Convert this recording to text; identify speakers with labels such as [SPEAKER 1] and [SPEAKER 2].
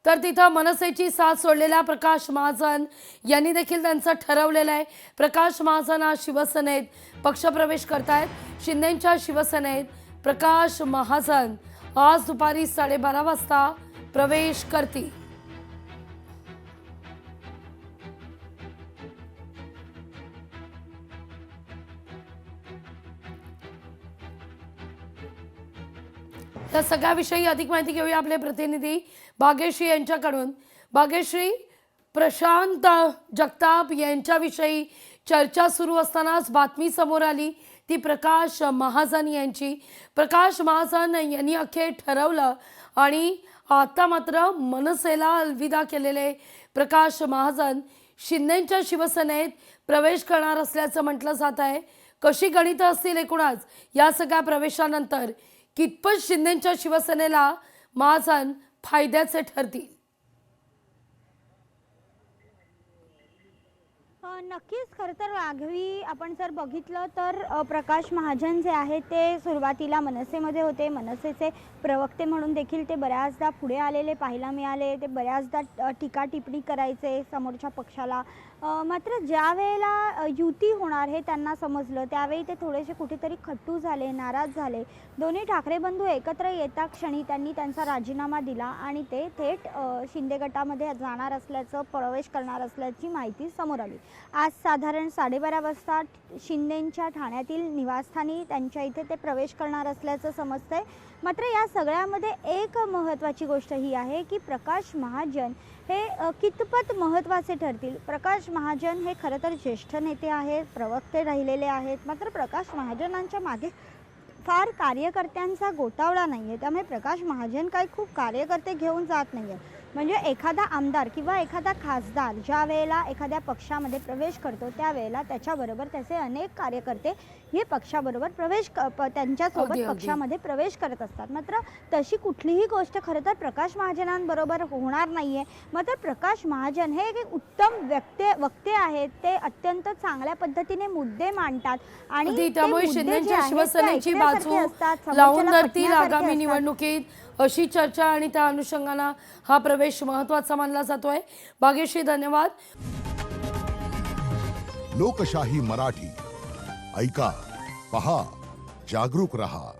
[SPEAKER 1] तर तिथं मनसेची साथ सोडलेल्या प्रकाश महाजन यांनी देखील त्यांचं ठरवलेलं आहे। प्रकाश महाजन आज शिवसेनेत पक्षप्रवेश करतायत। शिंदेंच्या शिवसेनेत प्रकाश महाजन आज दुपारी 12:30 वाजता प्रवेश करतील। या सगळ्याविषयी अधिक माहिती घेऊया आपले प्रतिनिधी भाग्यश्री यांच्याकडून। भाग्यश्री, प्रशांत जगताप यांच्याविषयी चर्चा सुरू असतानाच बातमी समोर आली ती प्रकाश महाजन यांची। प्रकाश महाजन यांनी अखेर ठरवलं आणि आता मात्र मनसेला अलविदा केलेले प्रकाश महाजन शिंदेंच्या शिवसेनेत प्रवेश करणार असल्याचं म्हटलं जात आहे। कशी गणितं असतील एकूणच या सगळ्या प्रवेशानंतर कितपत शिंदेंच्या शिवसेनेला महाजन फायद्याचे ठरतील?
[SPEAKER 2] नक्कीच खरं तर राघवी आपण जर बघितलं तर प्रकाश महाजन जे आहे ते सुरुवातीला मनसेमध्ये होते। मनसेचे प्रवक्ते म्हणून देखील ते बऱ्याचदा पुढे आलेले पाहायला मिळाले। ते बऱ्याचदा टीका टिप्पणी करायचे समोरच्या पक्षाला। मात्र ज्या वेळेला युती होणार हे त्यांना समजलं त्यावेळी ते थोडेसे कुठेतरी खट्टू झाले, नाराज झाले। दोन्ही ठाकरे बंधू एकत्र येता क्षणी त्यांनी त्यांचा राजीनामा दिला आणि ते थेट शिंदे गटामध्ये जाणार असल्याचं, प्रवेश करणार असल्याची माहिती समोर आली। आज साधारण 12:30 वाजता शिंदेंच्या ठाण्यातील निवासस्थानी त्यांच्या इथे ते प्रवेश करणार असल्याचं समजतंय। मात्र या सगळ्यामध्ये एक महत्त्वाची गोष्ट ही आहे की प्रकाश महाजन हे कितपत महत्त्वाचे ठरतील। प्रकाश महाजन हे खरं तर ज्येष्ठ नेते आहेत, प्रवक्ते राहिलेले आहेत। मात्र प्रकाश महाजनांच्या मागे फार कार्यकर्त्यांचा गोतावळा नाही आहे। त्यामुळे प्रकाश महाजन काही खूप कार्यकर्ते घेऊन जात नाही आहे। म्हणजे एखादा आमदार किंवा एखादा खासदार ज्या वेळेला एखाद्या पक्षामध्ये प्रवेश करतो त्यावेळेला त्याच्याबरोबर त्याचे अनेक कार्यकर्ते हे पक्षाबरोबर त्यांच्यासोबत पक्षामध्ये प्रवेश करत असतात। मात्र तशी कुठलीही गोष्ट खरं तर प्रकाश महाजनांबरोबर होणार नाही आहे। मात्र प्रकाश महाजन हे एक उत्तम वक्ते आहेत। ते अत्यंत चांगल्या पद्धतीने मुद्दे मांडतात आणि
[SPEAKER 1] त्यामुळे शिंदेंच्या शिवसेनेची बाजू लावून धरतील आगामी निवडणुकीत अशी चर्चा आणि त्या अनुषंगाने हा प्रवेश महत्त्वाचा मानला जातोय। भाग्यश्री, धन्यवाद।
[SPEAKER 3] लोकशाही मराठी ऐका, पहा, जागरूक रहा।